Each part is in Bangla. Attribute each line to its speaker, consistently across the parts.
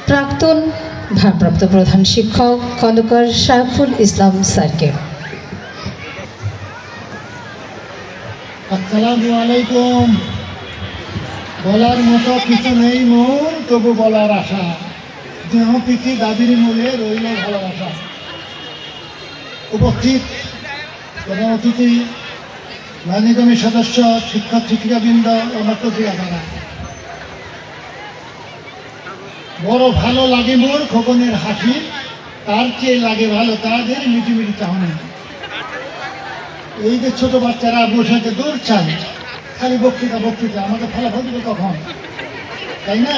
Speaker 1: প্রাক্তন ভারপ্রাপ্ত প্রধান শিক্ষক খন্দকার সাইফুল ইসলাম স্যারকে।
Speaker 2: আসসালামু আলাইকুম। বলার মতো কিছু নেই মোর, তবু বলার আশা। দেহ পিঠি দাবির মূলে রইল ভালোবাসা। উপস্থিত প্রধান অতিথি, মাননীয় কমিটির সদস্য, শিক্ষক শিক্ষিকাবৃন্দ ও নর্তকীরা, বড় ভালো লাগে মোর খোকনের হাসি, তার চেয়ে লাগে ভালো তাদের মিটিমিটি চাহনি। এই যে ছোট বাচ্চারা বসে আছে দৌড় চায়, খালি বক্তৃতা বক্তৃতা, আমাকে ফলাফল দিবে কখন, তাই না?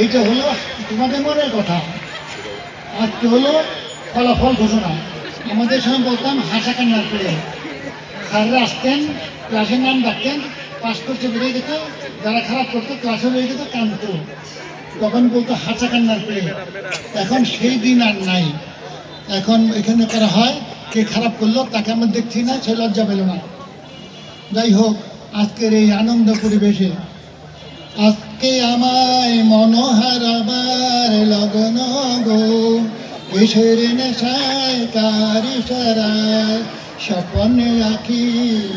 Speaker 2: এইটা হলো তোমাদের মনের কথা। আজকে হলো ফলাফল ঘোষণা। আমাদের সময় বলতাম হাসা কান্নার করে, স্যাররা আসতেন, ক্লাসের নাম ডাকতেন, পাস করতে বেরিয়ে যেত, যারা খারাপ করতো ক্লাসে রয়ে যেত, কাঁদতো, তখন বলতো হাসা কান্নার করে। এখন সেই দিন আর নাই। এখন এখানে করা হয়, কে খারাপ করলো তাকে আমরা দেখছি না, সে লজ্জা পেল না। যাই হোক, আজকের এই আনন্দ পরিবেশে আজকে আমায় মনোহারাবার লগন গো, কিসের নেশায় কার ইশারায় স্বপ্নে আঁকি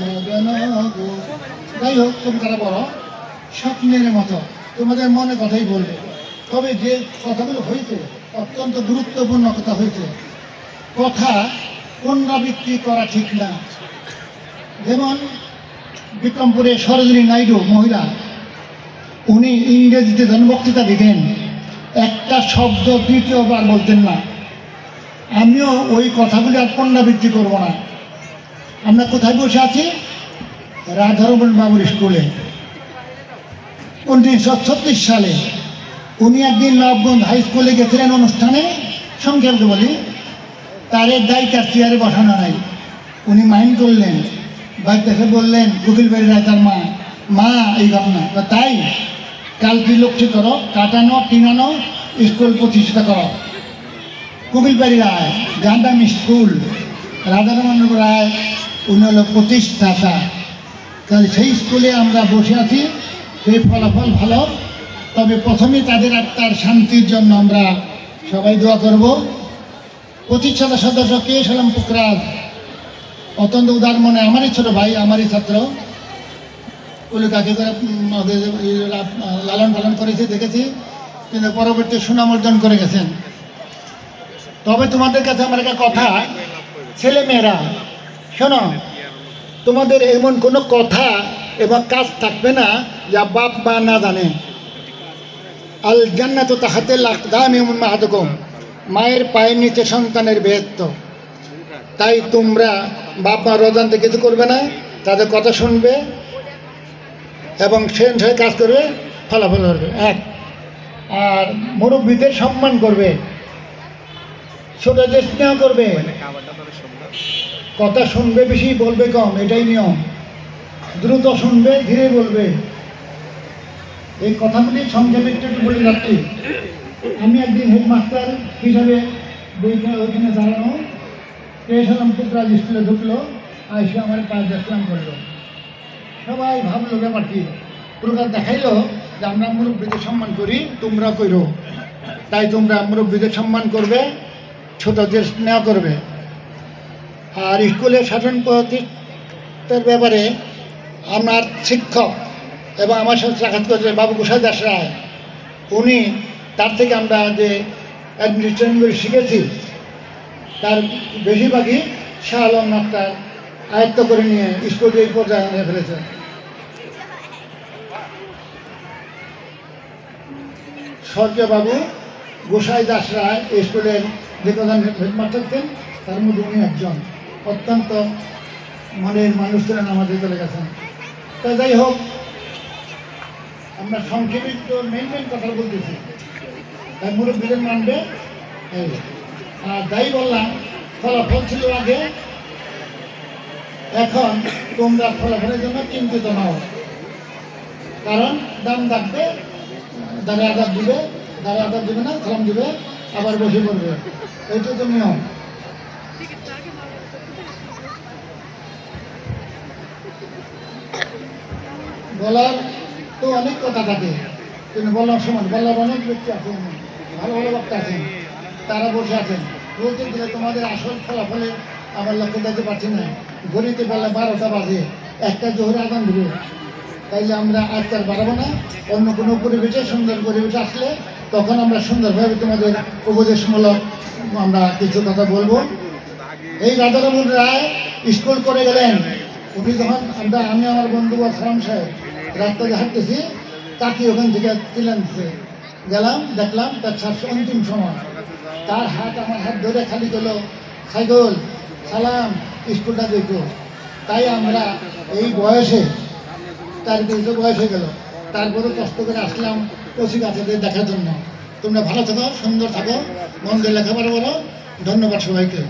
Speaker 2: মগন গো। যাই হোক, তোমরা বড় স্বপ্নের মতো তোমাদের মনে কথাই বলবে। তবে যে কথাগুলো হয়েছে অত্যন্ত গুরুত্বপূর্ণ কথা হয়েছে। কথা পুনরাবৃত্তি করা ঠিক না। যেমন বিক্রমপুরে সরোজিনী নাইডু মহিলা, উনি ইংরেজিতে যখন বক্তৃতা দিতেন, একটা শব্দ দ্বিতীয়বার বলতেন না। আমিও ওই কথাগুলি আর পুনরাবৃত্তি করব না। আমরা কোথায় বসে আছি? রাধারমণ বাবুর স্কুলে। 1936 সালে উনি একদিন নবগঞ্জ হাই স্কুলে গেছিলেন অনুষ্ঠানে, সংক্ষেপে বলি, তার দায়িকার চেয়ারে বসানো নাই। উনি মাইন্ড করলেন, বাইক দেখে বললেন উকিল বাড়ি রায় তার মা, মা এই ঘটনা, তাই কালকে লক্ষ্য করো, কাটানো টিনানো স্কুল প্রতিষ্ঠা করো। উকিল বাড়ি রায় গান্ধাম স্কুল, রাধারমণ রায় উনি হলো প্রতিষ্ঠাতা। তাহলে সেই স্কুলে আমরা বসে আছি, সেই ফলাফল ভালো। তবে প্রথমে তাদের আত্মার শান্তির জন্য আমরা সবাই দোয়া করব। প্রতিষ্ঠাতা সদস্য কে সালাম পুকরাজ, অত্যন্ত উদার মনে, আমারই ছোট ভাই, আমারই ছাত্র। বলে তাকে লালন পালন করেছে, দেখেছি, কিন্তু পরবর্তী সুনাম অর্জন করে গেছেন। তবে তোমাদের কাছে আমার একটা কথা, ছেলে মেয়েরা শোনো, তোমাদের এমন কোনো কথা এবং কাজ থাকবে না যা বাপ মা না জানে। আল জান্নাতু তাহতিল আকদামি উম্মাহাতুকুম, মায়ের পায়ের নিচে সন্তানের বেহেশত। তাই তোমরা বাপ মা রোজানতে কিছু করবে না, তাদের কথা শুনবে এবং সে অনুসারে কাজ করবে, ফলাফল করবে। এক, আর মুরব্বীদের সম্মান করবে, ছোটদের স্নেহ করবে, কথা শুনবে বেশি, বলবে কম, এটাই নিয়ম। দ্রুত শুনবে, ধীরে বলবে। এই কথাগুলি সংক্ষেপে একটু বলে যাচ্ছি। আমি একদিন হেডমাস্টার হিসাবে ওইখানে দাঁড়ানো, পেয়েছিলাম পুত্রাজ স্কুলে ঢুকলো, আইসে আমার পায়ে দেখলাম করলো। সবাই ভাবলো ব্যাপার কি, প্রকার দেখাইলো যে আমরা মুরব্বীদের সম্মান করি, তোমরা করো। তাই তোমরা মুরব্বীদের সম্মান করবে, ছোটদের স্নেহ করবে। আর স্কুলের শাসন প্রতিষ্ঠার ব্যাপারে আমার শিক্ষক এবং আমার সাথে সাক্ষাৎ করেছে বাবু গোসাই দাস রায়, উনি, তার থেকে আমরা যে অ্যাডমিনিস্ট্রেশনগুলি শিখেছি তার বেশিরভাগই শাহ আলম মাস্টার আয়ত্ত করে নিয়ে স্কুলকে এই পর্যায়ে নিয়ে ফেলেছে। স্বর্গীয় বাবু গোসাই দাস রায় এই স্কুলের যে প্রধান হেডমাস্টার ছিলেন, তার মধ্যে উনি একজন অত্যন্ত মনের মানুষ ছিলেন, আমাদের চলে গেছেন। তা যাই হোক, আমরা সংক্ষেপে মেন কথা বলতেছি, তাই মুরব্বীদের মানবে। আর যাই বললাম, ফলাফল ছিল আগে, এখন তোমরা ফলাফলের জন্য চিন্তিত নাও। কারণ দাম থাকবে, দাঁড়ে আদার দিবে, দাঁড়ে আদার দিবে না, সালাম দিবে, আবার বসে পড়বে। এইটা তো নিয়ম। বলার তো অনেক কথা থাকে, কিন্তু বললাম সমান বললাম অনেক ব্যক্তি আছেন, ভালো ভালো বক্তা আছেন, তারা বসে আছেন। বলতে গেলে তোমাদের আসল ফলাফলে আমার লক্ষ্য দিতে পারছি না। ঘড়িতে বেলা 12টা বাজে, একটা জোহর আদান দিবে। তাইলে আমরা আজকে আর বাড়াবো না, অন্য কোনো পরিবেশে সুন্দর পরিবেশে আসলে তখন আমরা সুন্দরভাবে তোমাদের উপদেশমূলক আমরা কিছু কথা বলবো। এই রাধারমন রায় স্কুল করে গেলেন। উনি যখন আমি আমার বন্ধু আসলাম সাহেব রাস্তায় হাঁটতেছি, তাকে ওখান থেকে তুলেন গেলাম, দেখলাম তার অন্তিম সময় তার হাত আমার হাত ধরে খালি করলো, সাইকেল সালাম, স্কুলটা দেখো। তাই আমরা এই বয়সে, তার বিরুদ্ধে বয়স হয়ে গেল, তারপরে কষ্ট করে আসলাম ওসি বাচ্চাদের দেখার জন্য। তোমরা ভালো থাকো, সুন্দর থাকো, মন দিয়ে লেখাপড়া করো। ধন্যবাদ সবাইকে।